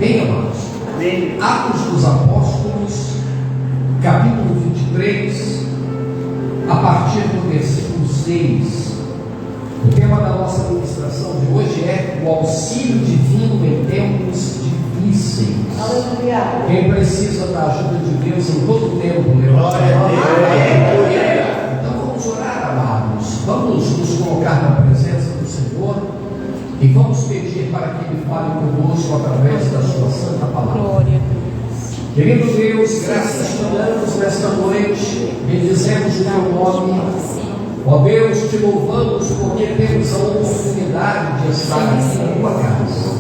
Amém, amados? Amém. Atos dos Apóstolos, capítulo 23, a partir do versículo 6. O tema da nossa ministração de hoje é o auxílio divino em tempos difíceis. Aleluia. Quem precisa da ajuda de Deus em todo tempo, levanta a mão. Então vamos orar, amados. Vamos nos colocar na presença do Senhor e vamos pedir para que Ele fale conosco através da sua santa palavra. Glória a Deus. Querido Deus, graças te damos nesta noite, bendizemos o teu nome. Ó Deus, te louvamos porque temos a oportunidade de estar aqui na tua casa.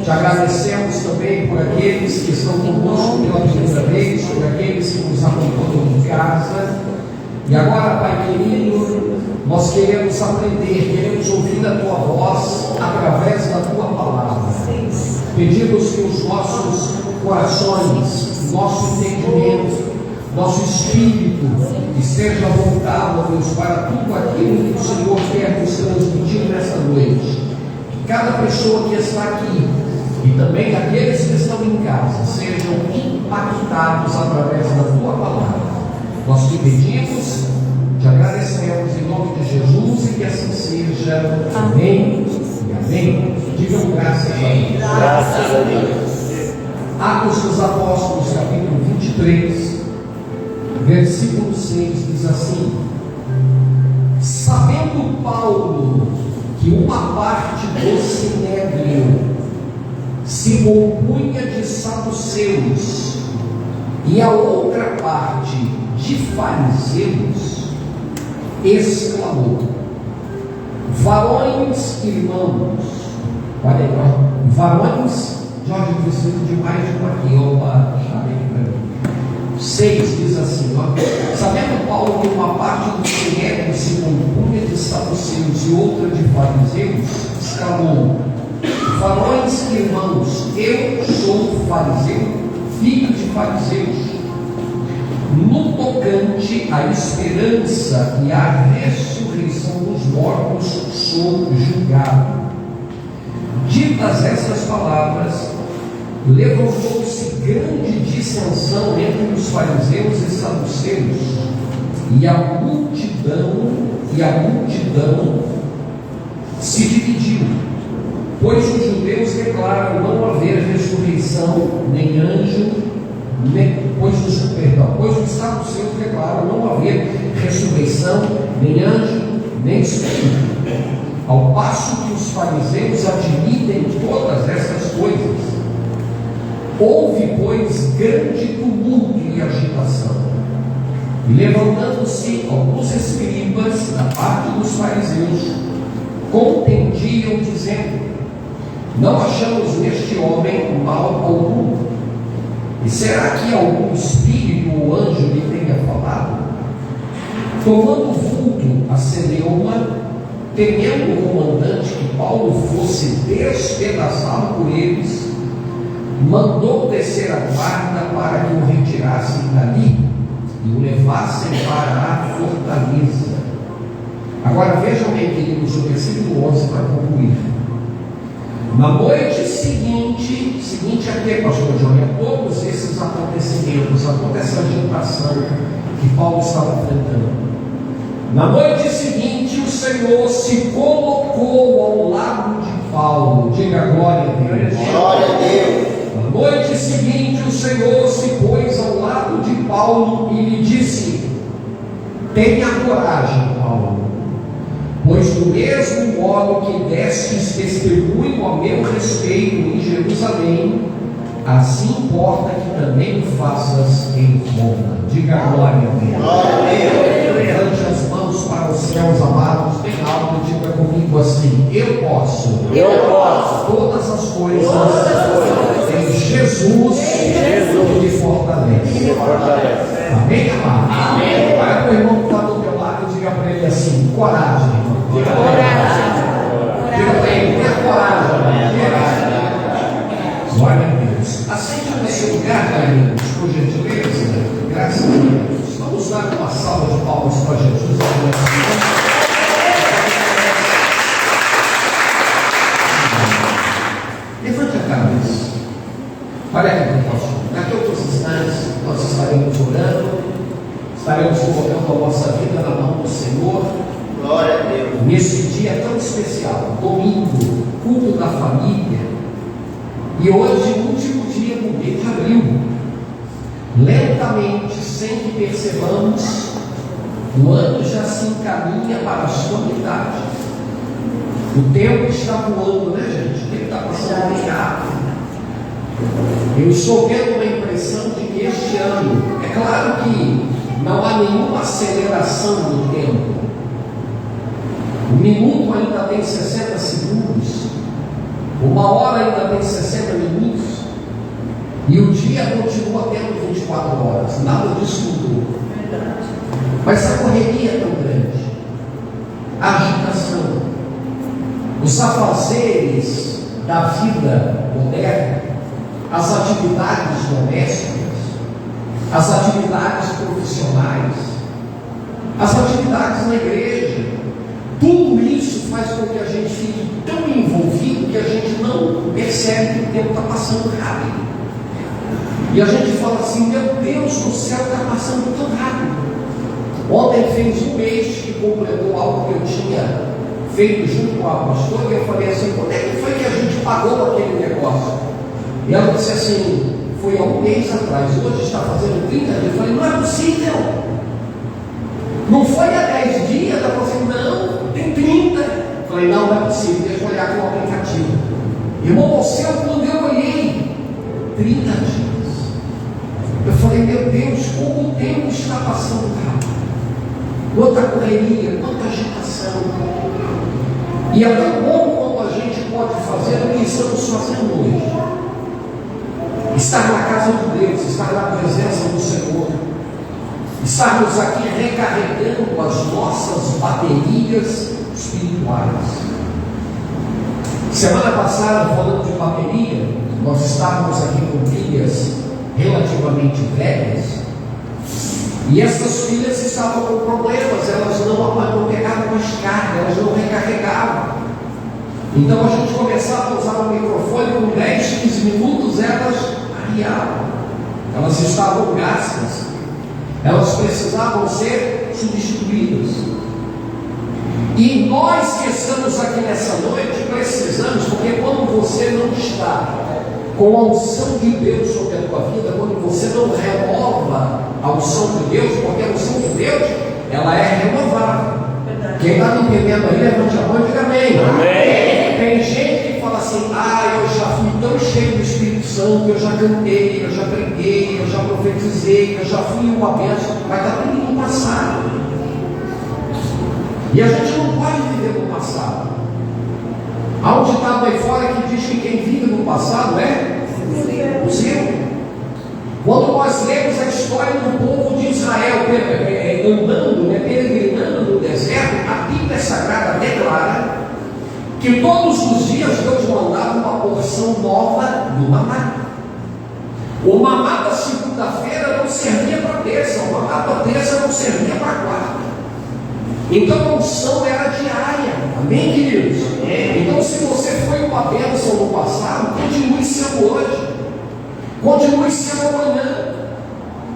Te agradecemos também por aqueles que estão conosco pela primeira vez, por aqueles que nos acompanham em casa. E agora, Pai querido, nós queremos aprender, queremos ouvir a tua voz através da tua palavra. Pedimos que os nossos corações, nosso entendimento, nosso espírito esteja voltado, Deus, para tudo aquilo que o Senhor quer nos transmitir nessa noite. Que cada pessoa que está aqui e também aqueles que estão em casa sejam impactados através da tua palavra. Nós te pedimos, te agradecemos em nome de Jesus e que assim seja. Amém e amém. Digam graças a Deus. Graças a Deus. Atos dos Apóstolos, capítulo 23, versículo 6 diz assim: sabendo Paulo que uma parte do sinédrio se compunha de saduceus e a outra parte de fariseus, exclamou: varões irmãos, olha aí, ó, varões, Jorge, eu preciso de mais de um aqui, opa, chamei aqui para mim. 6 diz assim, ó: sabendo Paulo que uma parte do sinédrio se compunha de saduceus e outra de fariseus, exclamou: varões irmãos, eu sou fariseu, filho de fariseus. No tocante à esperança e à ressurreição dos mortos, sou julgado. Ditas essas palavras, levantou-se grande dissensão entre os fariseus e saduceus, e a multidão se dividiu, pois os judeus declaram não haver ressurreição, nem anjo, pois os saduceus declaram não haver ressurreição, nem anjo, nem espírito, ao passo que os fariseus admitem todas essas coisas. Houve, pois, grande tumulto e agitação, e levantando-se alguns escribas da parte dos fariseus, contendiam, dizendo: não achamos neste homem mal algum. E será que algum espírito ou anjo lhe tenha falado? Tomando vulto a celeuma, temendo o comandante que Paulo fosse despedaçado por eles, mandou descer a guarda para que o retirassem dali e o levassem para a fortaleza. Agora vejam bem, queridos, o versículo 11 para concluir. Na noite seguinte aqui, pastor João, a todos esses acontecimentos, a toda essa agitação que Paulo estava enfrentando, na noite seguinte o Senhor se colocou ao lado de Paulo. Diga glória a Deus. Glória a Deus. Na noite seguinte o Senhor se pôs ao lado de Paulo e lhe disse: tenha coragem, Paulo, pois do mesmo modo que destes testemunho a meu respeito em Jerusalém, assim importa que também o faças em Roma. Diga glória a Deus. Glória a Deus. Levante as mãos para os céus, amados, bem alto, e diga comigo assim: eu posso todas as coisas em Jesus que me fortalece. Amém, amado? Amém. Vai para o irmão que está do teu lado e diga para ele assim: coragem, irmão. Diga para ele: tenha coragem. Glória a Deus. Aceite no seu lugar, carinhos, por gentileza. Graças a Deus. Vamos dar uma salva de palmas para Jesus. Levante a cabeça. Olha aqui para o pastor. Daqui a outros instantes, nós estaremos orando, estaremos colocando a nossa vida na mão do Senhor. Glória a Deus. Nesse dia tão especial, domingo, culto da família, e hoje, o último dia do mês de abril. Lentamente, sem que percebamos, o ano já se encaminha para a sua metade. O tempo está voando, né, gente? O tempo está passando bem rápido. Eu estou tendo uma impressão de que este ano, é claro que não há nenhuma aceleração do tempo. O minuto ainda tem 60 segundos, uma hora ainda tem 60 minutos, e o dia continua tendo 24 horas, nada disso mudou. Mas a correria é tão grande, a agitação, os afazeres da vida moderna, as atividades domésticas, as atividades profissionais, as atividades na igreja, tudo isso faz com que a gente fique tão envolvido que a gente não percebe que o tempo está passando rápido. E a gente fala assim: meu Deus do céu, está passando tão rápido. Ontem fez um mês que completou algo que eu tinha feito junto com a pastora, e eu falei assim: quando é que foi que a gente pagou aquele negócio? E ela disse assim: foi há um mês atrás, hoje está fazendo 30 dias. Eu falei: não é possível. Não foi há 10 dias? Ela falou assim: não, tem 30. Eu falei: não é possível, deixa eu olhar com o aplicativo. Irmão, quando eu olhei, 30 dias. Eu falei: meu Deus, como o tempo está passando rápido. Quanta correria, quanta agitação. E é tão bom quando a gente pode fazer o que estamos fazendo hoje. Estar na casa de Deus, estar na presença do Senhor, estarmos aqui recarregando as nossas baterias espirituais. Semana passada, falando de bateria, nós estávamos aqui com pilhas relativamente velhas, e essas pilhas estavam com problemas, elas não pegavam mais carga, elas não recarregavam. Então a gente começava a usar o microfone, com 10, 15 minutos elas arriavam, elas estavam gastas, elas precisavam ser substituídas. E nós que estamos aqui nessa noite precisamos, porque quando você não está com a unção de Deus sobre a tua vida, quando você não renova a unção de Deus, porque a unção de Deus, ela é renovável. Quem está me entendendo aí, levante a mão e diga amém. Amém. Tem gente que fala assim: eu já fui tão cheio do Espírito Santo, eu já cantei, eu já preguei, eu já profetizei, eu já fui uma bênção, mas está tudo no passado. E a gente não pode viver no passado. Há um ditado aí fora que diz que quem vive no passado é museu. Quando nós lemos a história do povo de Israel andando, peregrinando no deserto, a Bíblia Sagrada declara que todos os dias Deus mandava uma porção nova do maná. O maná da segunda-feira não servia para terça, o maná da terça não servia para quarta. Então a unção era diária. Amém, queridos? Então, se você foi uma bênção no passado, continue sendo hoje, continue sendo amanhã.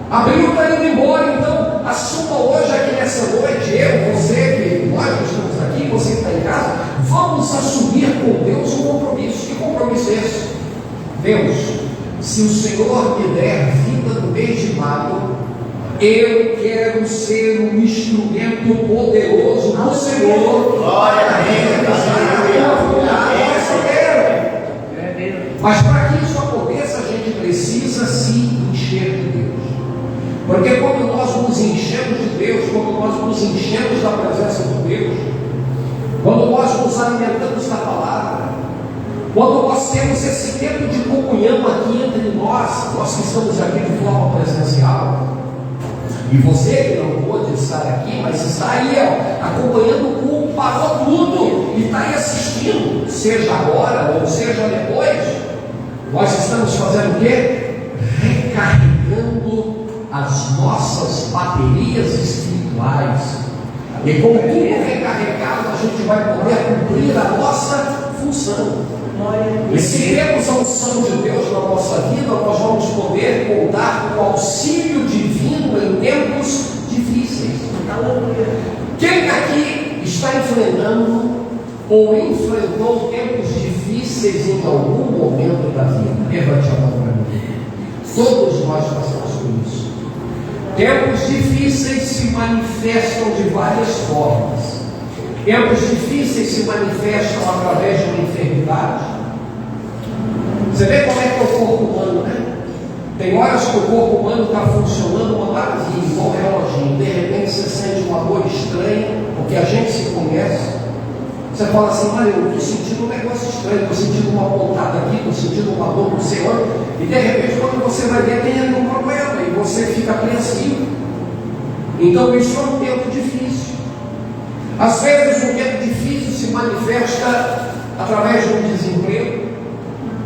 Abril está indo embora, então assuma hoje aqui nessa noite, nós que estamos aqui, você que está em casa, vamos assumir com Deus um compromisso. Que compromisso é esse? Deus, se o Senhor me der vida no mês de maio, eu quero ser um instrumento poderoso do Senhor. Glória a Deus. Mas para que isso aconteça, a gente precisa se encher de Deus. Porque quando nós nos enchemos de Deus, quando nós nos enchemos da presença de Deus, quando nós nos alimentamos da palavra, quando nós temos esse tempo de comunhão aqui entre nós que estamos aqui de forma presencial, e você que não pôde estar aqui, mas está aí, acompanhando o culto, parou tudo e está aí assistindo, seja agora ou seja depois, nós estamos fazendo o quê? Recarregando as nossas baterias espirituais. E com tudo recarregado, a gente vai poder cumprir a nossa função. Glória a E se temos a unção de Deus na nossa vida, nós vamos poder contar com o auxílio divino em tempos difíceis. Aleluia. Quem aqui está enfrentando ou enfrentou tempos difíceis em algum momento da vida? Levante a mão para mim. Todos nós passamos por isso. Tempos difíceis se manifestam de várias formas. Tempos difíceis se manifestam através de uma enfermidade. Você vê como é que é o corpo humano, né? Tem horas que o corpo humano está funcionando uma maravilha, igual um reloginho. De repente você sente uma dor estranha, porque a gente se conhece. Você fala assim, olha, eu estou sentindo um negócio estranho, estou sentindo uma pontada aqui, estou sentindo uma dor no sei onde. E de repente, quando você vai ver, tem algum problema e você fica apreensivo. Então isso é um tempo difícil. Às vezes um tempo difícil se manifesta através de um desemprego.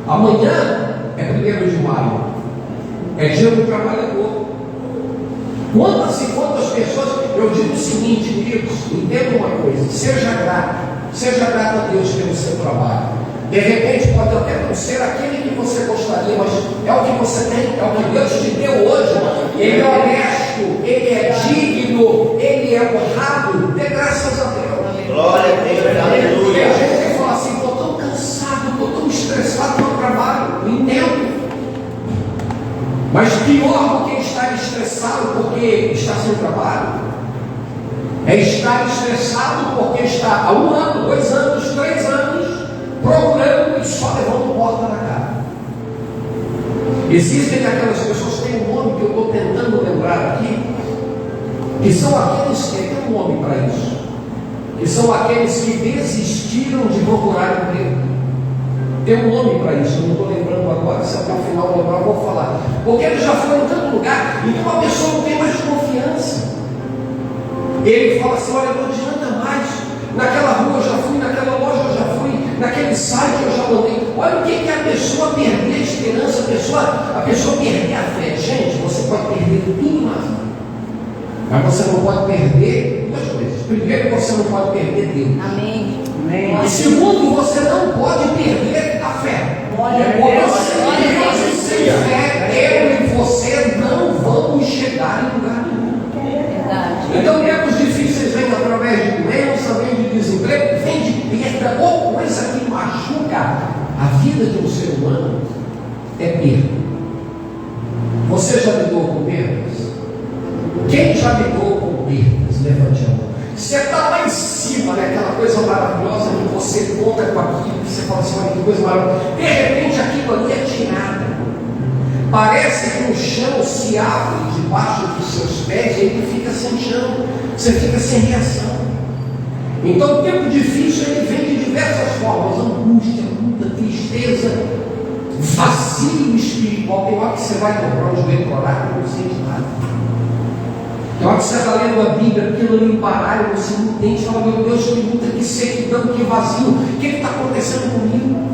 Amanhã é 1º de maio, é dia do trabalhador. Quantas e quantas pessoas, eu digo o seguinte, queridos, entenda uma coisa, seja grato a Deus pelo seu trabalho. De repente pode até não ser aquele que você gostaria, mas é o que você tem, é o que Deus te deu hoje. Ele é honesto, ele é digno, ele é honrado, dê graças a Deus. Glória a Deus, E a aleluia. gente fala assim, estou tão cansado, estou tão estressado no trabalho, eu entendo. Mas pior do que estar estressado porque está sem trabalho, é estar estressado porque está há 1 ano, 2 anos, 3 anos, procurando e só levando porta na cara. Existem aquelas pessoas que têm um nome que eu estou tentando lembrar aqui, que são aqueles que têm um nome para isso, que são aqueles que desistiram de procurar emprego. Tem um nome para isso, eu não estou lembrando agora, se até o final eu lembrar, eu vou falar. Porque ele já foi em tanto lugar, então a pessoa não tem mais confiança. Ele fala assim, olha, não adianta mais, naquela rua eu já fui, naquela loja eu já fui, naquele site eu já mandei. Olha o que é a pessoa perder a esperança, a pessoa perder a fé. Gente, você pode perder tudo na vida, mas você não pode perder 2 coisas. Primeiro, você não pode perder Deus. Amém. E segundo, você não pode perder a fé. Glória a Porque Deus. Deus sem fé, eu e você não vamos chegar em lugar nenhum. Verdade. Então, tempos difíceis vêm através de doença, vem de desemprego, vem de perda, ou coisa que machuca a vida de um ser humano, é perda. Você já lidou com perdas? Quem já lidou com perdas? Levante a mão. Você está lá em cima, né? Aquela coisa maravilhosa que você conta com aquilo, que você fala assim, olha que coisa maravilhosa. De repente aquilo ali é tirado. Parece que o chão se abre debaixo dos seus pés e ele fica sem chão. Você fica sem reação. Então o tempo difícil ele vem de diversas formas. Angústia, luta, tristeza, vazio espiritual. Tem hora que você vai comprar um joelho corado e não sente nada. Tem hora que você está lendo a Bíblia, aquilo ali embaralha, você não entende, fala, meu Deus, que luta, que sequidão, que vazio, o que está acontecendo comigo?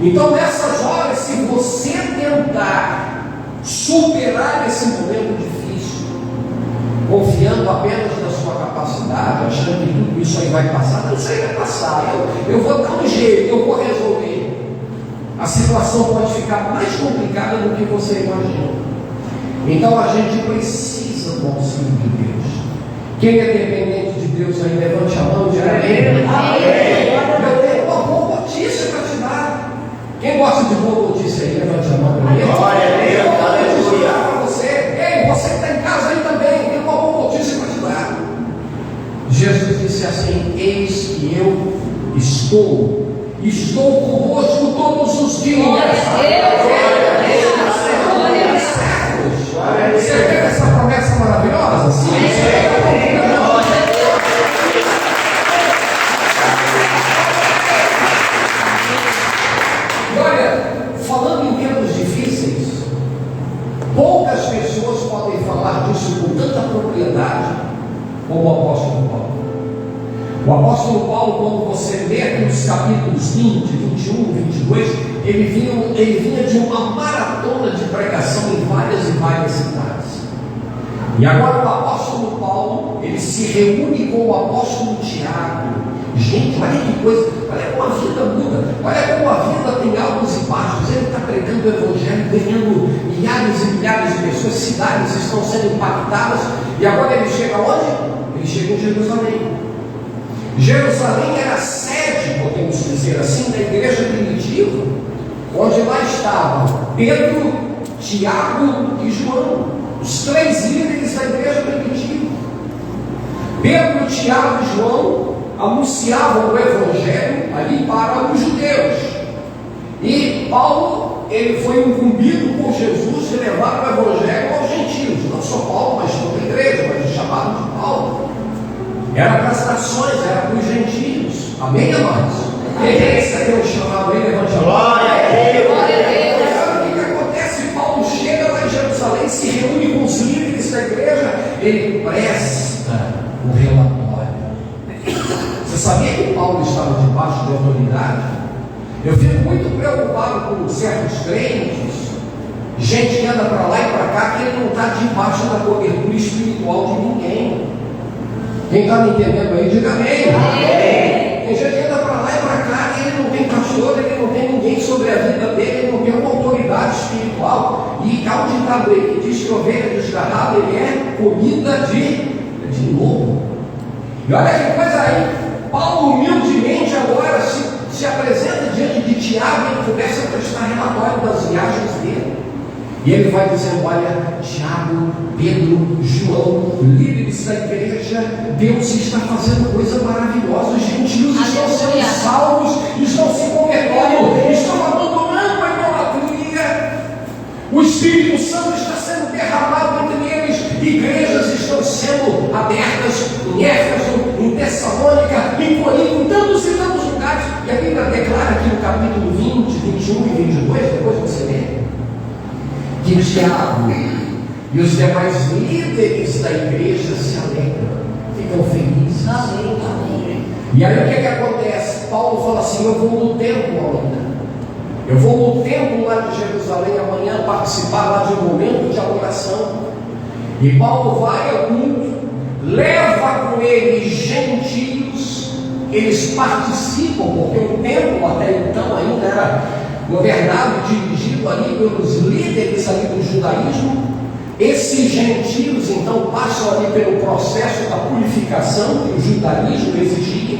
Então nessas horas, se você tentar superar esse momento difícil, confiando apenas na sua capacidade, achando que tudo isso aí vai passar, não, isso aí vai passar, eu vou dar um jeito, eu vou resolver. A situação pode ficar mais complicada do que você imagina. Então a gente precisa do auxílio de Deus. Quem é dependente de Deus aí, levante a mão e diga amém. Eu tenho uma boa notícia para te dar. Quem gosta de boa notícia aí, levante a mão. Glória a Deus, aleluia. Para você, ei, você que está em casa aí também, tem uma boa notícia para te dar. Jesus disse assim: eis que eu estou convosco todos os dias. Você vê essa promessa maravilhosa? Sim, olha, falando em tempos difíceis, poucas pessoas podem falar disso com tanta propriedade como o apóstolo Paulo. O apóstolo Paulo, quando você lê aqui os capítulos 20, 21, 22, ele vinha de uma maratona de pregação em várias e várias cidades. E agora o apóstolo Paulo, ele se reúne com o apóstolo Tiago, Gente, olha que coisa, olha como a vida muda, olha como a vida tem altos e baixos. Ele está pregando o Evangelho, ganhando milhares e milhares de pessoas, cidades estão sendo impactadas, e agora ele chega onde? Ele chega em Jerusalém. Jerusalém era a sede, podemos dizer assim, da igreja primitiva, onde lá estavam Pedro, Tiago e João, os três líderes da igreja primitiva. Pedro, Tiago e João anunciavam o Evangelho ali para os judeus. E Paulo, ele foi incumbido por Jesus de levar o Evangelho aos gentios. Não só Paulo, mas toda a igreja, mas o chamado de Paulo era para as nações, era para os gentios. Amém, amados? Quem recebeu o chamado aí, evangelho? Glória a Deus. Sabe o que acontece? Paulo chega lá em Jerusalém, se reúne com os líderes da igreja, ele presta o relatório. Você sabia que Paulo estava debaixo de autoridade? Eu fico muito preocupado com certos crentes, gente que anda para lá e para cá, que ele não está debaixo da cobertura espiritual de ninguém. Quem está me entendendo aí, diga amém. Amém. Tem gente que anda para lá e para cá, e ele não tem pastor, ele não tem ninguém sobre a vida dele, ele não tem uma autoridade espiritual. E há um ditado aí que diz que ovelha desgarrada, ele é comida de lobo. E olha que coisa aí, Paulo humildemente agora se apresenta diante de Tiago, e começa a prestar relatório das viagens dele. E ele vai dizendo: olha, Tiago, Pedro, João, líderes da igreja, Deus está fazendo coisa maravilhosa. Os gentios estão sendo salvos, estão se convertendo, estão abandonando a idolatria. O Espírito Santo está sendo derramado entre eles. Igrejas estão sendo abertas em Éfeso, em Tessalônica, em Corinto, em tantos e tantos lugares. E a Bíblia declara aqui no capítulo 20, 21 e 22, depois você lê, que Tiago e os demais líderes da igreja se alegram, ficam felizes. Amém, amém. E aí o que acontece? Paulo fala assim: eu vou no templo amanhã, eu vou no templo lá de Jerusalém amanhã participar lá de um momento de adoração. E Paulo vai ao culto, leva com ele gentios, eles participam, porque o templo até então ainda era governado e dirigido ali pelos líderes ali do judaísmo. Esses gentios então passam ali pelo processo da purificação que o judaísmo exigia.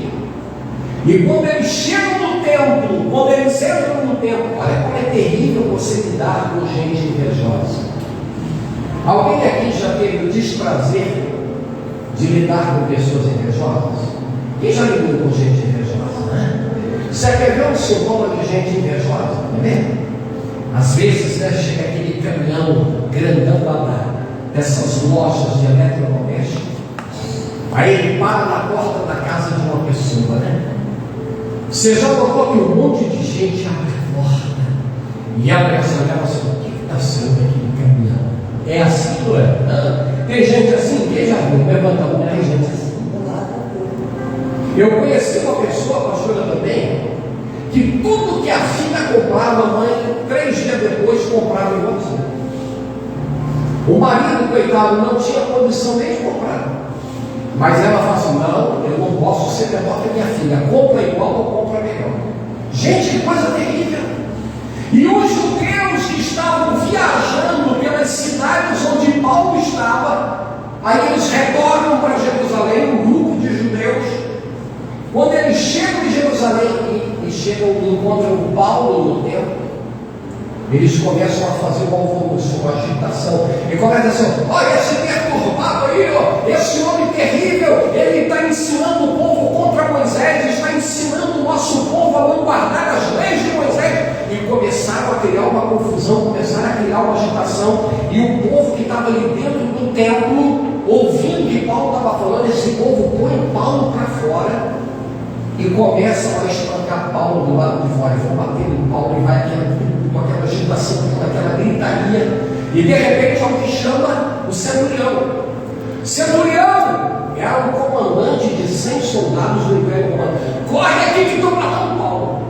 E quando eles chegam no templo, quando eles entram no templo, olha como é terrível você lidar com gente invejosa. Alguém aqui já teve o desprazer de lidar com pessoas invejosas? Quem já lidou com gente invejosa, né? Você quer ver um sintoma de gente invejosa? Não é mesmo? Às vezes, né, chega aquele caminhão grandão lá dessas lojas de eletrodomésticos, aí ele para na porta da casa de uma pessoa, né? Você já notou que um monte de gente abre a porta e abre essa janela assim: o que está sendo aqui no caminhão? É assim, não é? Tem gente assim? Quem já viu? Levanta a mão, tem gente assim. Eu conheci uma pessoa, pastora também, que tudo que a filha comprava, a mãe, 3 dias depois, comprava igualzinho. O marido, coitado, não tinha condição nem de comprar. Mas ela fala assim: não, eu não posso ser melhor que minha filha. Compra igual ou compra melhor. Gente, que coisa terrível. E os judeus que estavam viajando pelas cidades onde Paulo estava, aí eles retornam para Jerusalém, um grupo de judeus. Quando eles chegam em Jerusalém e chegam e encontram Paulo no templo, eles começam a fazer uma alvoroço, uma agitação, e começam assim: olha esse perturbado aí, ó, esse homem terrível, ele está ensinando o povo contra Moisés, está ensinando o nosso povo a não guardar as leis de Moisés. E começaram a criar uma confusão, começaram a criar uma agitação, e o povo que estava ali dentro do templo, ouvindo o que Paulo estava falando, esse povo põe Paulo para fora e começam a espancar Paulo do lado de fora, e vão bater em Paulo, e vai com aquela agitação, com aquela gritaria, e de repente alguém chama o centurião. Centurião era um comandante de 100 soldados do Império Romano. Corre aqui que estão matando Paulo.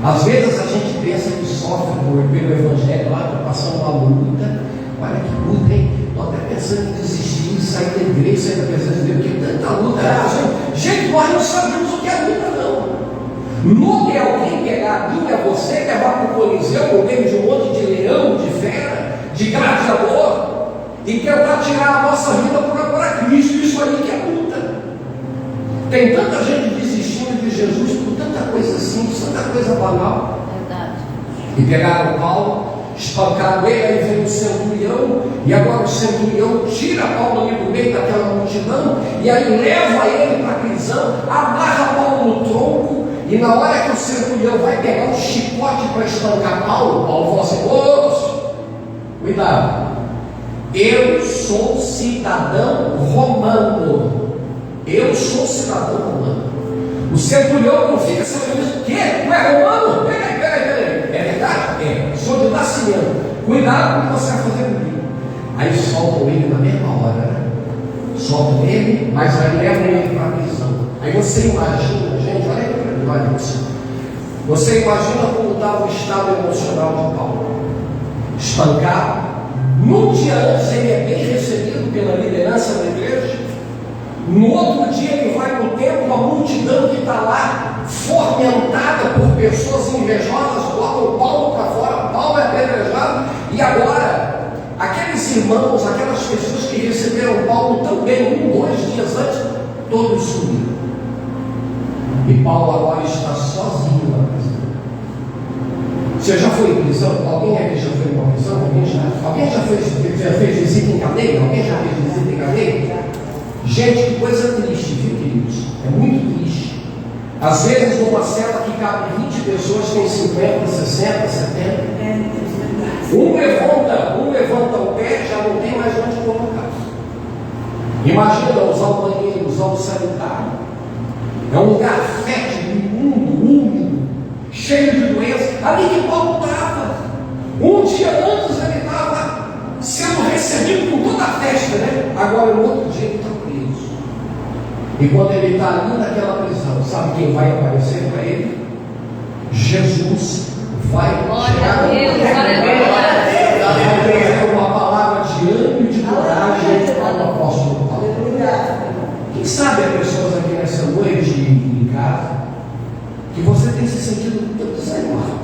Às vezes a gente pensa que sofre pelo Evangelho, lá está passando uma luta. Olha que luta, hein? Estou até pensando em desistir, sair da igreja, sair da presença de Deus, porque tanta luta. Gente, nós não sabemos o que é luta, não. Luta é alguém pegar a mim, a você, levar para o Coliseu, no meio de um monte de leão, de fera, de gladiador, e tentar tirar a nossa vida para Cristo. Isso aí que é luta. Tem tanta gente desistindo de Jesus por tanta coisa simples, tanta coisa banal. Verdade. E pegaram Paulo, espancaram ele, aí veio o centurião, e agora o centurião tira Paulo ali do meio daquela multidão, e aí leva ele para a prisão, amarra Paulo no tronco, e na hora que o centurião vai pegar um chicote para espancar Paulo, Paulo fala assim: ô, cuidado, eu sou cidadão romano. Eu sou cidadão romano. O centurião não fica sabendo isso. O quê? Tu é romano? Peraí. É verdade? É. Sou de nascimento. Cuidado com o que você vai fazer comigo. Aí soltam ele na mesma hora, né? Soltam ele, mas aí levam ele para a prisão. Aí você imagina, gente, olha aqui para mim, olha você. Você imagina como estava o estado emocional de Paulo. Espancado. Num dia antes ele é bem recebido pela liderança da igreja. No outro dia ele vai para o templo, a multidão que está lá, fomentada por pessoas invejosas, botam Paulo para fora, Paulo é apedrejado, e agora, aqueles irmãos, aquelas pessoas que receberam Paulo também, 2 dias antes, todos sumiram. E Paulo agora está sozinho na prisão. Você já foi em prisão? Alguém aqui já foi em uma prisão? Alguém já fez visita em cadeia? Alguém já fez visita em cadeia? Gente, que coisa triste, viu, queridos? É muito triste. Às vezes, numa cela que cabe 20 pessoas, tem 50, 60, 70. Um levanta o pé, já não tem mais onde colocar. Imagina usar o banheiro, usar o sanitário. É um lugar fétido, imundo, úmido, cheio de doenças. Ali que Paulo estava. Um dia antes ele estava sendo recebido com toda a festa, né? Agora, no outro dia, ele está preso. E quando ele está ali naquela prisão, sabe quem vai aparecer para ele? Jesus vai chegar. É uma palavra de ânimo e de coragem ao apóstolo Paulo. Quem sabe há pessoas aqui nessa noite em casa que você tem se sentido tão desanimado,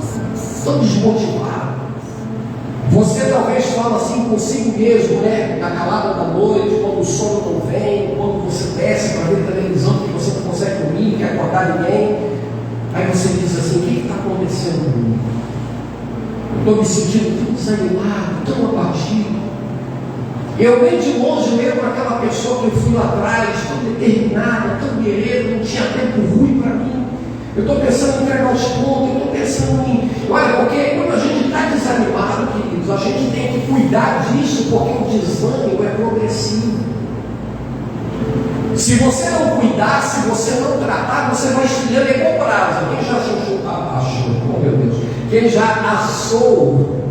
tão desmotivado. Você talvez fala assim consigo mesmo, né? Na calada da noite, quando o sono não vem, quando você desce para ver televisão que você não consegue dormir, não quer acordar ninguém. Aí você diz assim: o que está acontecendo comigo? Eu estou me sentindo tão desanimado, tão abatido. Eu nem de longe lembro aquela pessoa que eu fui lá atrás, tão determinada, tão guerreiro, não tinha tempo ruim para mim. Eu estou pensando em entregar os pontos, eu estou pensando em... Olha, porque quando a gente está desanimado, queridos, a gente tem que cuidar disso, porque o desânimo é progressivo. Se você não cuidar, se você não tratar, você vai esfriando igual brasa. Quem já achou? Oh meu Deus. Quem já assou?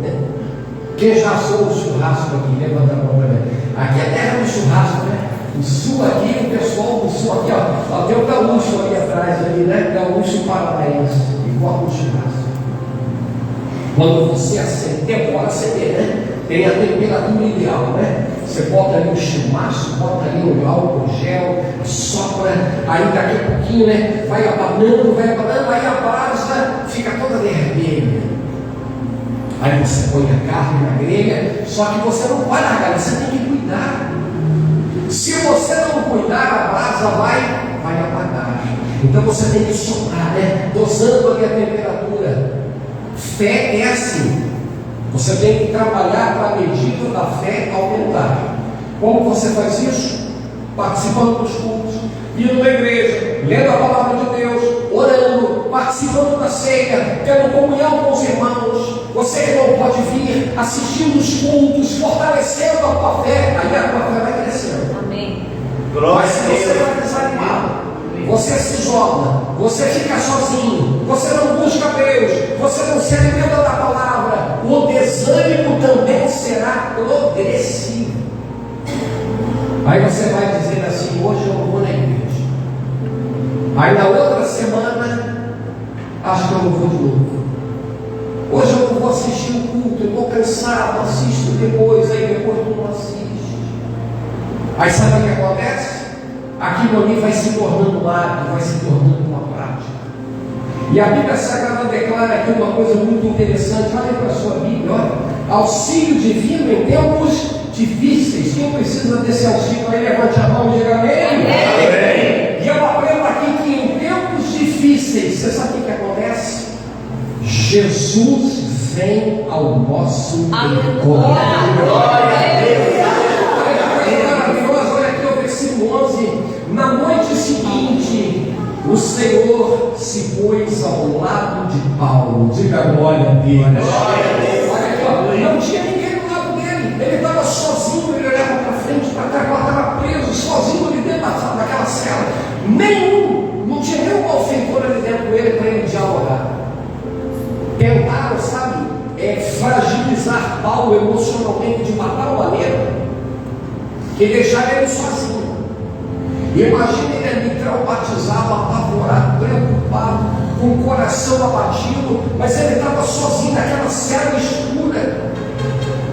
Quem já assou o churrasco aqui? Levanta a mão para mim. Aqui é terra do churrasco, né? O sul aqui, o pessoal do sul aqui, ó, tem o gaúcho ali atrás, ali, né? Gaúcho paranaense, igual o churrasco. Quando você acende, demora a acender, né? Tem a temperatura ideal, né? Você bota ali o chumaço, bota ali o álcool gel, sopra, aí daqui a pouquinho, né? Vai abanando, aí a brasa fica toda vermelha. Aí você põe a carne na grelha, só que você não pode largar, você tem que cuidar. Se você não cuidar, a brasa vai apagar. Então você tem que soprar, né? Dosando ali a temperatura. Fé é assim. Você tem que trabalhar para a medida da fé aumentar. Como você faz isso? Participando dos cultos, indo na igreja, lendo a palavra de Deus, orando, participando da ceia, tendo comunhão com os irmãos. Você que não pode vir, assistindo os cultos, fortalecendo a tua fé, aí a tua fé vai crescendo. Amém. Mas se você vai desanimado, você se isola, você fica sozinho, você não busca Deus, você não se alimenta da palavra, o desânimo também será progressivo. Aí você vai dizer assim: hoje eu não vou na igreja. Aí na outra semana, acho que eu não vou de novo. Hoje eu não vou assistir o culto, eu estou cansado, assisto depois, aí depois tu não assiste. Aí sabe o que acontece? aquilo ali vai se tornando um hábito, vai se tornando uma prática. E a Bíblia Sagrada declara aqui uma coisa muito interessante. Olha para a sua Bíblia, olha. Auxílio divino em tempos difíceis. Quem precisa desse auxílio aí, levante a mão e diga amém. Amém. E eu aprendo aqui que em tempos difíceis, você sabe o que acontece? Jesus vem ao nosso encontro. Glória a Deus. Olha que coisa maravilhosa, olha aqui o versículo 11. Na noite seguinte, o Senhor se pôs ao lado de Paulo. Diga glória a Deus. Glória a Deus. Olha aqui, ó, não tinha ninguém do lado dele. Ele estava sozinho, ele olhava para frente, para trás, estava preso, sozinho ali dentro daquela cela. Não tinha nenhum malfeitor ali dentro dele para ele dialogar. Tentaram, sabe, fragilizar Paulo emocionalmente de uma tal maneira que deixaram ele sozinho. E imagina ele ali traumatizado, apavorado, preocupado, com o coração abatido, mas ele estava sozinho naquela cela escura.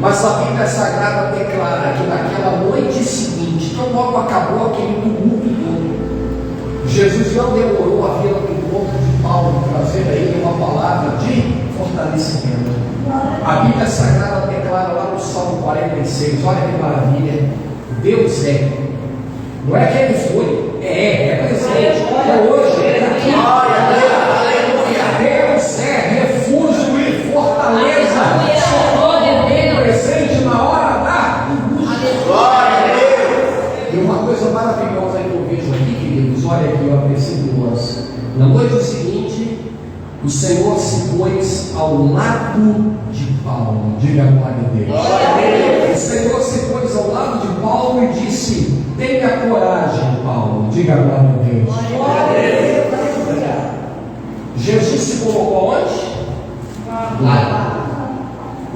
Mas a Bíblia Sagrada declara que naquela noite seguinte, então logo acabou aquele tumulto todo, Jesus não demorou a vir ao encontro de Paulo trazer a ele uma palavra de fortalecimento. A Bíblia Sagrada declara lá no Salmo 46, olha que maravilha, Deus é. Não é que ele foi, é presente, é hoje, é aqui. Glória a Deus. Deus é refúgio e fortaleza, socorro presente na hora da angústia. Glória a Deus. E uma coisa maravilhosa que eu vejo aqui, queridos, olha aqui, ó, versículo 11. Na noite seguinte, o Senhor se pôs ao lado de Paulo. Diga a glória a Deus. Glória a Deus. O Senhor se pôs ao lado de Paulo e disse: tenha coragem, Paulo. Diga a glória a Deus. Glória a Deus. Jesus se colocou onde? Lá.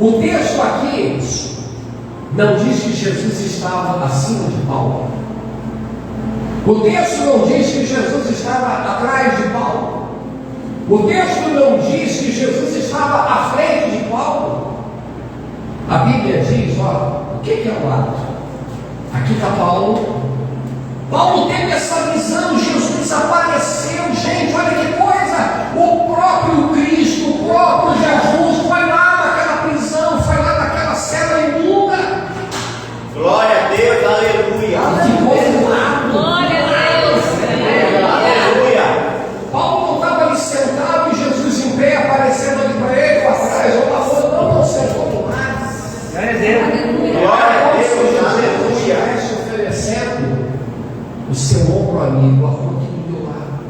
O texto aqui não diz que Jesus estava acima de Paulo. O texto não diz que Jesus estava atrás de Paulo. O texto não diz que Jesus estava à frente de Paulo. A Bíblia diz, ó, o que é o lado? Aqui está Paulo. Paulo teve essa visão, Jesus apareceu, gente, olha que coisa! O próprio Cristo, o próprio Jesus foi lá naquela prisão, foi lá naquela cela imunda. Glória a Deus, aleluia. Ficou do lado. Glória a Deus. Aleluia. Paulo não estava ali sentado e Jesus em pé, aparecendo ali para ele, para trás, ou para fora, não sentou do lado. Glória a Deus, Jesus aleluia. estivesse oferecendo o seu ombro amigo, a rua aqui do meu lado.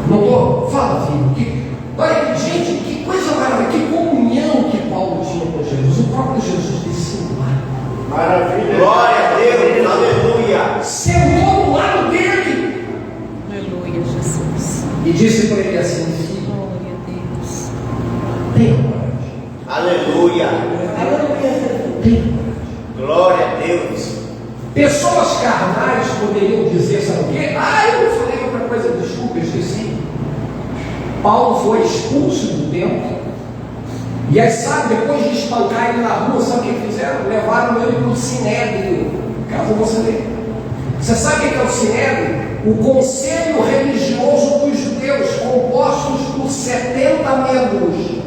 Não estou? Fala, filho. Olha, gente, que coisa maravilhosa, que comunhão que Paulo tinha com Jesus. O próprio Jesus desceu lá. Maravilha. Glória a Deus, aleluia. Sentou do lado dele Aleluia, Jesus. e disse para ele assim: filho, Glória a Deus. tenha coragem. Aleluia. Tenha coragem. Glória a Deus. Pessoas carnais poderiam dizer, sabe o quê? Eu falei outra coisa, desculpa, eu esqueci. Paulo foi expulso do templo. E aí, sabe, depois de espancar ele na rua, sabe o que fizeram? Levaram ele para o Sinédrio. Caso você leia. Você sabe o que é o Sinédrio? O conselho religioso dos judeus, compostos por 70 membros.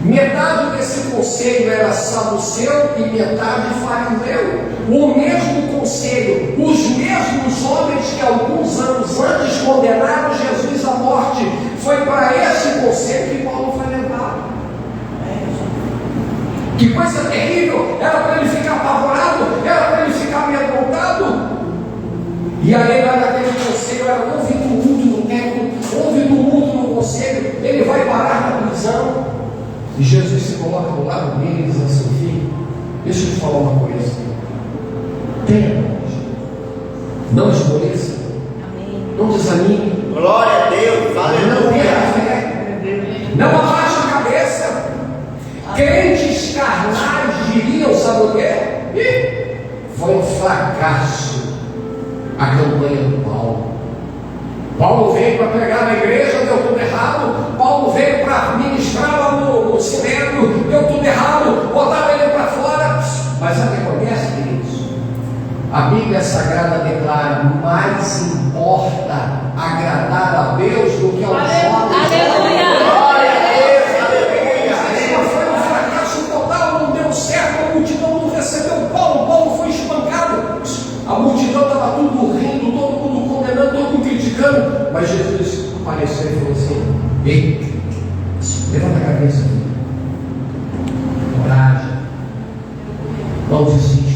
Metade desse conselho era saduceu e metade fariseu. O mesmo conselho, os mesmos homens que alguns anos antes condenaram Jesus à morte, foi para esse conselho que Paulo foi levado. Que coisa terrível! Era para ele ficar apavorado, era para ele ficar amedrontado. E aí lá naquele conselho era houve tumulto no templo, houve tumulto no conselho, ele vai parar na prisão. E Jesus se coloca do lado dele e diz assim: filho, deixa eu te falar uma coisa. Tenha coragem. Não esmoreça. Amém. Não desanime. Glória a Deus, Não perca a aleluia. fé. Não abaixe a cabeça. Crentes carnais diriam, sabe o quê? Foi um fracasso a campanha do Paulo. Paulo veio para pregar na igreja, deu tudo errado. Paulo veio para ministrar lá no Sinédrio, deu tudo errado. Botaram ele para fora. Mas sabe o que acontece, queridos? A Bíblia Bíblia Sagrada declara: mais importa agradar a Deus do que aos homens. Aleluia! Glória a Deus, aleluia. Foi um fracasso total, não deu certo, a multidão não recebeu Paulo, Paulo foi espancado, a multidão estava tudo rindo, todo mundo condenando, todo mundo criticando, mas Jesus apareceu e falou assim: ei, levanta a cabeça, coragem, não desiste.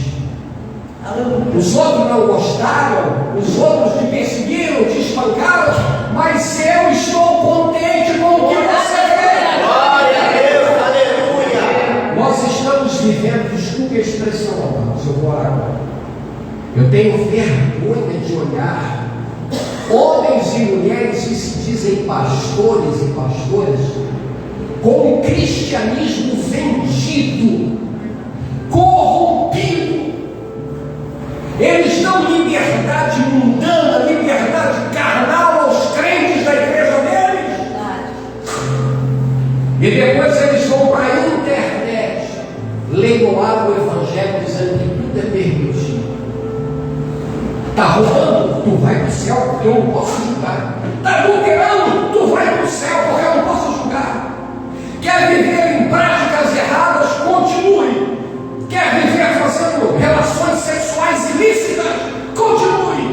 Os outros não gostaram, os outros te perseguiram, te espancaram, mas eu estou contente com o que você fez. Glória a Deus, aleluia. Nós estamos vivendo, desculpe a expressão, mas eu vou orar agora. Eu tenho vergonha de olhar homens e mulheres que se dizem pastores e pastoras com um cristianismo vendido, corrompido. Eles dão liberdade mundana, liberdade carnal aos crentes da igreja deles. E depois eles vão para a internet leiloar o evangelho dizendo que tudo é permitido. Está roubando? Tu vai para o céu porque eu não posso julgar. Está adulterando? Tu vai para o céu porque eu não posso julgar. Quer viver em práticas erradas? Continue. Quer viver fazendo relações sexuais ilícitas? Continue.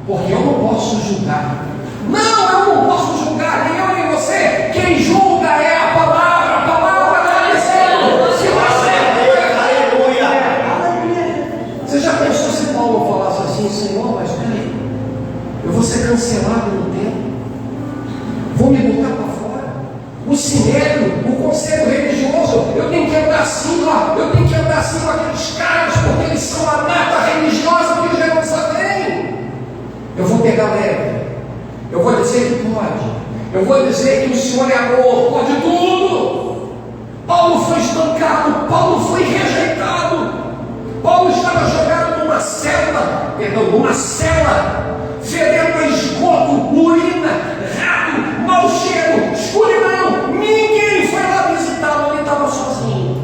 Porque eu não posso julgar. Não, eu não posso julgar, nem eu nem você. Quem julga é a palavra está dizendo. Se você... Aleluia. Você já pensou se Paulo falasse assim: Senhor, mas peraí, eu vou ser cancelado no tempo, vou me botar para fora, o sinédrio, o conselho religioso, eu tenho que andar assim, ó, eu tenho que andar assim com aqueles caras, porque eles são a nata religiosa de Jerusalém. Eu vou pegar leve, eu vou dizer que pode, eu vou dizer que o Senhor é amor, pode tudo. Paulo foi espancado, Paulo foi rejeitado, Paulo estava jogado numa cela, fedendo a esgoto, urina, rato, mau cheiro, escuridão. Ninguém foi lá visitá-lo, ele estava sozinho.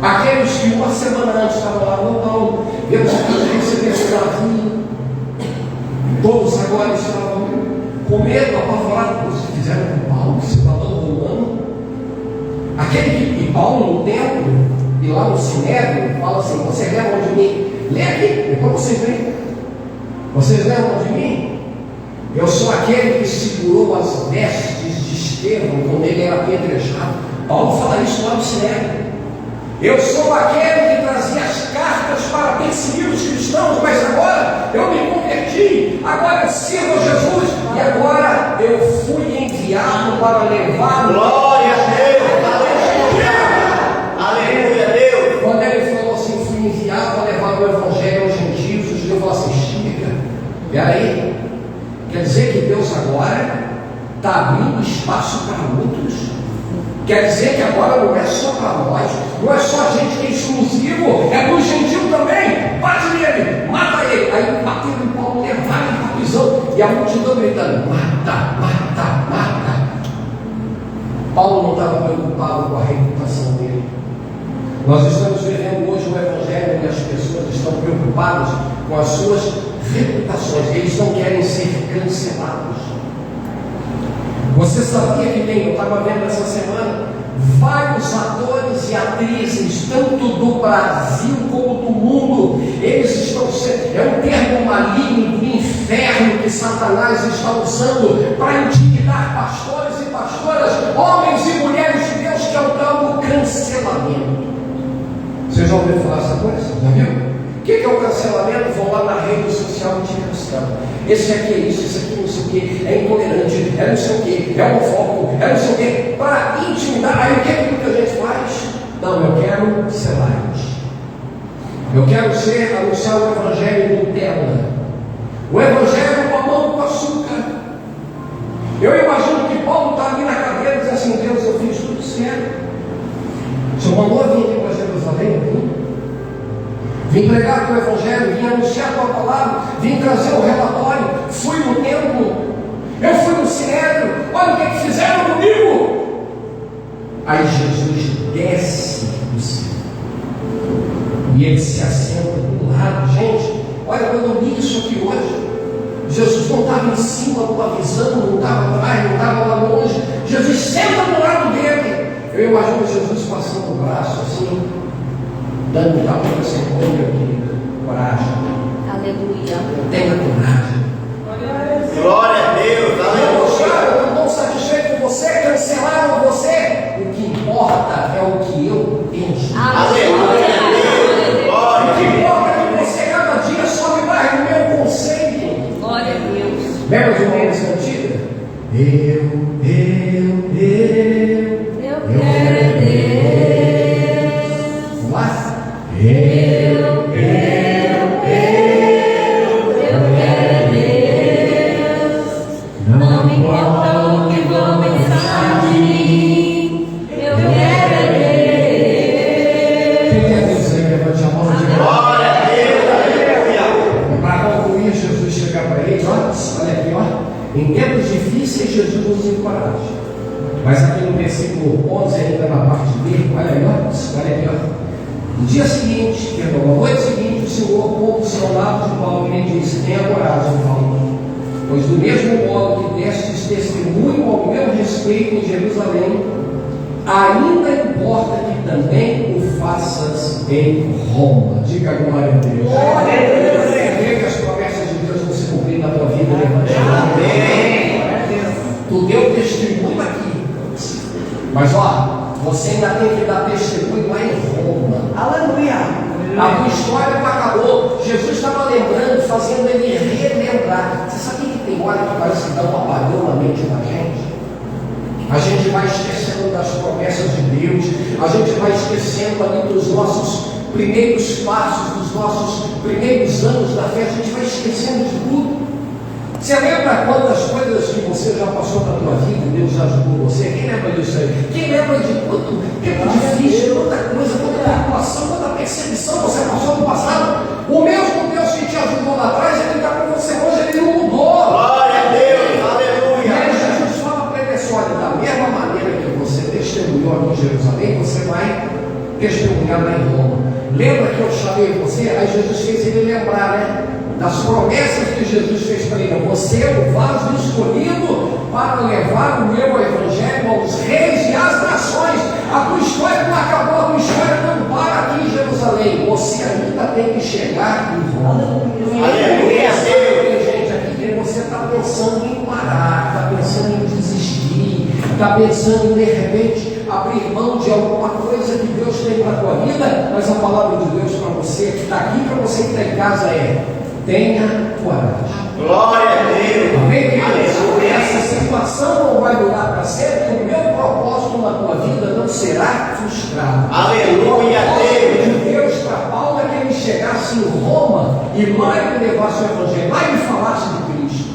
Aqueles que uma semana antes estavam lá: não, vemos aqui que receber esse navio. Todos agora estavam com medo, apavorados. Se fizeram com Paulo, cidadão romano. E Paulo no templo e lá no sinédrio fala assim: vocês lembram de mim? Lê aqui, depois vocês veem. Vocês lembram de mim? Eu sou aquele que segurou as vestes de Estevão quando ele era apedrejado. Paulo fala isso lá no sinédrio. Eu sou aquele que trazia as cartas para perseguir os cristãos, mas agora eu me converti, agora eu sirvo a Jesus, e agora eu fui enviado para levar. Glória a Deus, aleluia. Aleluia, Deus. Quando ele falou assim: fui enviado para levar o evangelho aos gentios, os judeus falaram assim: chega, peraí, quer dizer que Deus agora está abrindo espaço para outros? Quer dizer que agora não é só para nós, não é só a gente que é exclusivo, é para o gentil também. Bate nele, mata ele. Aí bateram em Paulo, levaram ele para a prisão, e a multidão gritando: mata, mata, mata. Paulo não estava preocupado com a reputação dele. Nós estamos vivendo hoje o evangelho e as pessoas estão preocupadas com as suas reputações, eles não querem ser cancelados. Você sabia que tem, eu estava vendo essa semana, vários atores e atrizes, tanto do Brasil como do mundo, eles estão sendo, é um termo maligno do inferno que Satanás está usando para intimidar pastores e pastoras, homens e mulheres de Deus, que é o tal do cancelamento. Você já ouviu falar essa coisa? Já viu? O que é o cancelamento? Vão lá na rede social e te cancelam. Esse aqui é isso, esse aqui não sei o que, é intolerante, é não sei o que, é homofóbico, é não sei o que, para intimidar. Aí o que é que muita gente faz? Não, eu quero ser light. Eu quero anunciar o evangelho Nutella, o evangelho mamão com açúcar. Eu imagino que Paulo está ali na cadeira dizendo assim: Deus, eu fiz tudo certo. O Senhor mandou vir aqui para Jerusalém, vim pregar o evangelho, vim anunciar a tua palavra, vim trazer o relatório, fui no templo, eu fui no sinédrio, olha o que fizeram comigo. Aí Jesus desce do céu e ele se assenta do lado. Gente, estava em cima de uma visão, não estava atrás, não estava lá longe. Jesus senta do lado dele. Eu imagino Jesus passando o braço assim, dando um tapa para você, meu querido, coragem. Aleluia. Tenha coragem. Glória a Deus, Não aleluia. gostaram, não estão satisfeitos com você, cancelaram você. O que importa é o que eu penso. Aleluia, Deus. Glória O a que Deus. importa é que você cada dia sobe mais no meu conceito. Glória a Deus. Lembra de uma música antiga? Eu quero é Deus. Vamos lá? Eu quero é Deus. Não me importa o que vão pensar de mim. Eu quero é Quem quer Deus aí? Levante a mão e diga. Glória a Deus, aleluia. Para concluir, Jesus chegar para eles, olha aqui, ó. Em tempos difíceis, Jesus nos encoraja. Mas aqui no versículo 11, ainda na parte B, olha aí, olha aqui, ó. No dia seguinte, perdão, na noite seguinte, o Senhor pondo o seu lado de Paulo e lhe disse: tenha coragem, Paulo, pois do mesmo modo que destes testemunho ao meu respeito em Jerusalém, ainda importa que também o faças em Roma. Diga glória a Deus. Você crê que as promessas de Deus vão se cumprir na tua vida? Levante a mão. Amém. Tu deu testemunho aqui, mas ó, você ainda tem que dar testemunho lá em Roma. Aleluia. A tua história não acabou. Jesus estava lembrando, fazendo ele relembrar. Você sabe que tem hora que parece que dá um apagão na mente da gente? A gente vai esquecendo das promessas de Deus, a gente vai esquecendo ali dos nossos primeiros passos, dos nossos primeiros anos da fé, a gente vai esquecendo de tudo. Você lembra quantas coisas que você já passou na tua vida e Deus já ajudou você? Quem lembra disso aí? Quem lembra de quanto tempo difícil, quanta coisa, quanta preocupação, quanta perseguição você passou no passado? O mesmo Deus que te ajudou lá atrás, Ele está com você hoje, Ele não mudou. Glória a Deus, E aleluia. aí Jesus fala para ele assim: olha, da mesma maneira que você testemunhou aqui em Jerusalém, você vai testemunhar lá em Roma. Lembra que eu chamei você? Aí Jesus fez ele lembrar, né? Das promessas que Jesus fez para ele. Você é o vaso escolhido para levar o meu evangelho aos reis e às nações. A tua história não acabou, a tua história não para aqui em Jerusalém. Você ainda tem que chegar em Roma. Aleluia, Tem gente aqui que você está pensando em parar, está pensando em desistir, está pensando em de repente abrir mão de alguma coisa que Deus tem para a tua vida, mas a palavra de Deus para você que está aqui, para você que está em casa é: tenha coragem. Glória a Deus. Amém, queridos? Aleluia. Essa situação não vai durar para sempre. O meu propósito na tua vida não será frustrado. Aleluia, O propósito Deus. de Deus para Paulo é que ele chegasse em Roma e lá ele levasse o evangelho, lá ele falasse de Cristo.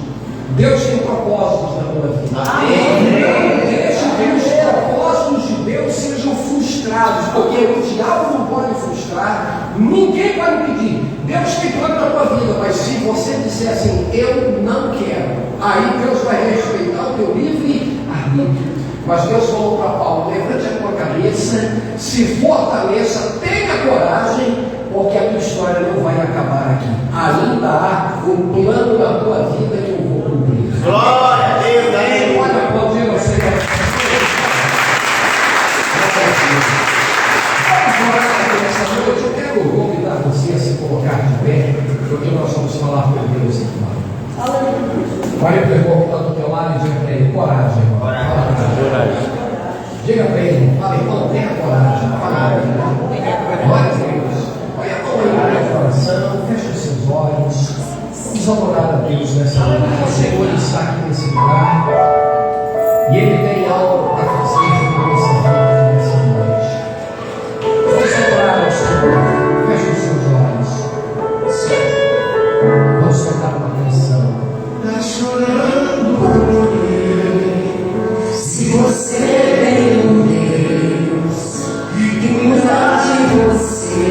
Deus tem propósitos na tua vida. Amém. Não deixe que os propósitos de Deus sejam frustrados, porque o diabo não pode frustrar, ninguém vai impedir. Deus tem plano na tua vida, mas se você disser assim: eu não quero, aí Deus vai respeitar o teu livre arbítrio. Mas Deus falou para Paulo: levante a tua cabeça, se fortaleça, tenha coragem, porque a tua história não vai acabar aqui. Ainda há um plano na tua vida que eu vou cumprir. Glória a Deus, aleluia. Olha, aplaudir você. Nessa noite eu quero convidar você a se colocar de pé, porque nós vamos falar com Deus aqui. Olha para o irmão que está do teu lado e diga para ele: coragem, irmão. Coragem. Diga para ele: fala, irmão, tenha coragem. Glória a Deus. Olha a mão aí no teu coração, fecha os seus olhos. Vamos adorar a Deus nessa noite. O Senhor está aqui nesse lugar e Ele tem algo para fazer na nossa vida nessa noite. Vamos adorar ao Senhor. Feche os seus olhos. Vamos cantar uma canção. Tá chorando por quê? Se você tem um Deus que cuida de você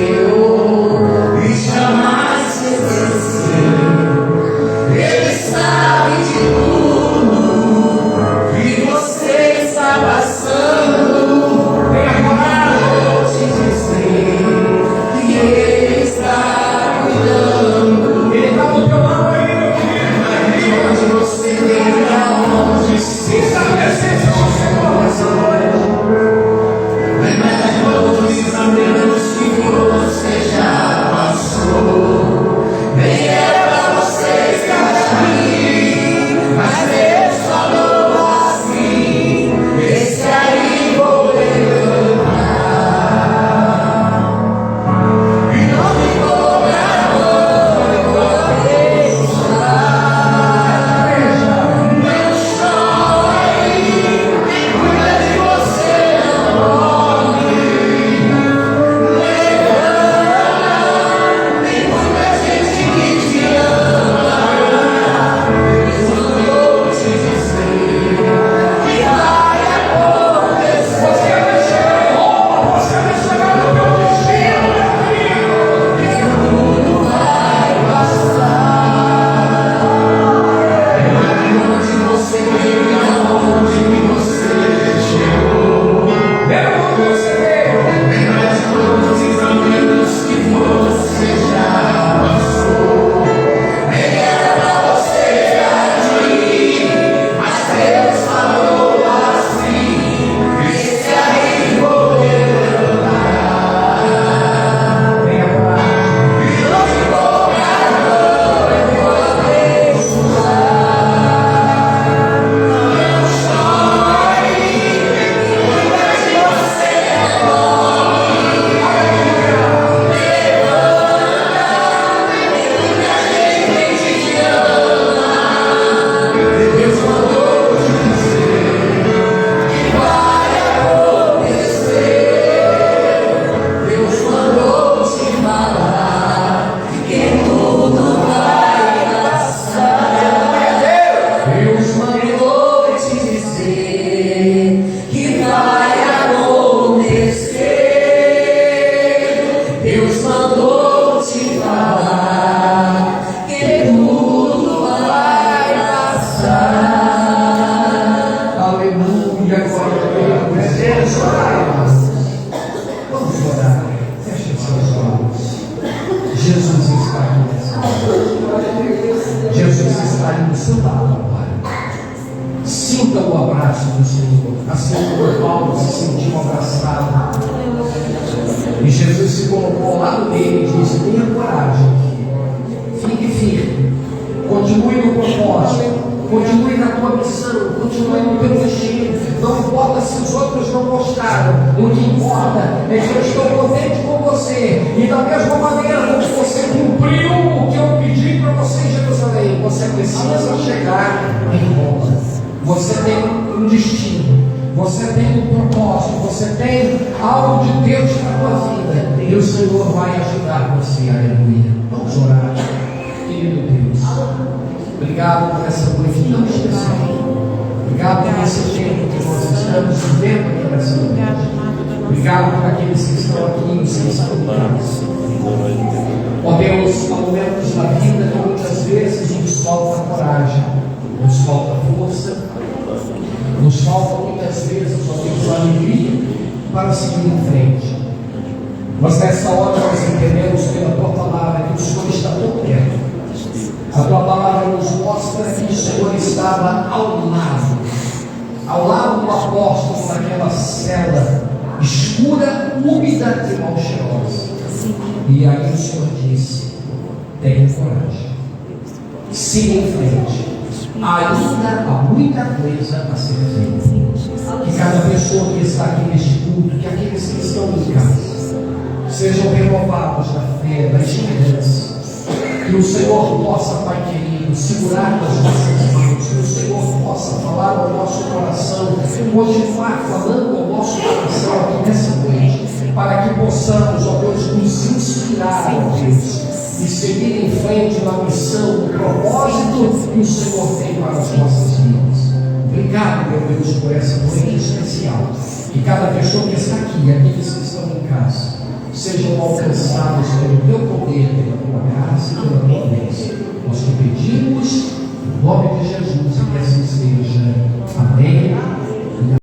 e jamais se esqueceu, Ele sabe de tudo e você braço do Senhor. Assim como Paulo se sentiu abraçado. E Jesus se colocou ao lado dele e disse: tenha coragem, fique firme, continue no propósito, continue na tua missão, continue no teu destino. Não importa se os outros não gostaram, o que importa é que eu estou contente com você. E da mesma maneira como você cumpriu o que eu pedi para você em Jerusalém, você precisa chegar em Roma. Você tem um destino, você tem um propósito, você tem algo de Deus para a tua vida, e o Senhor vai ajudar você. Aleluia. Vamos orar. Querido Deus, obrigado por essa noite tão especial. Obrigado por esse tempo que nós estamos vivendo aqui nessa noite. Obrigado por aqueles que estão aqui e se estão em casa. Ó Deus, há momentos da vida que muitas vezes nos falta coragem, nos falta força, nos falta muitas vezes, ó Deus, alegria para seguir em frente. Mas nessa hora nós entendemos pela tua palavra que o Senhor está tão perto. A tua palavra nos mostra que o Senhor estava ao lado do apóstolo naquela cela escura, úmida e mal cheirosa. E aí o Senhor disse: tenha coragem, siga em frente, ainda há muita coisa a ser feita. Que cada pessoa que está aqui neste culto, que aqueles que estão em casa, sejam renovados da fé, da esperança. Que o Senhor possa, Pai querido, segurar nas nossas mãos, que o Senhor possa falar ao nosso coração, continuar falando ao nosso coração aqui nessa noite, para que possamos, ó Deus, nos inspirar, ó Deus, e seguir em frente na missão, no propósito que o Senhor tem para as nossas vidas. Obrigado, meu Deus, por essa noite especial. Que cada pessoa que está aqui, aqueles que estão em casa, sejam alcançados pelo teu poder, pela tua graça e pela tua bênção. Nós te pedimos, em nome de Jesus, e que assim seja. Amém.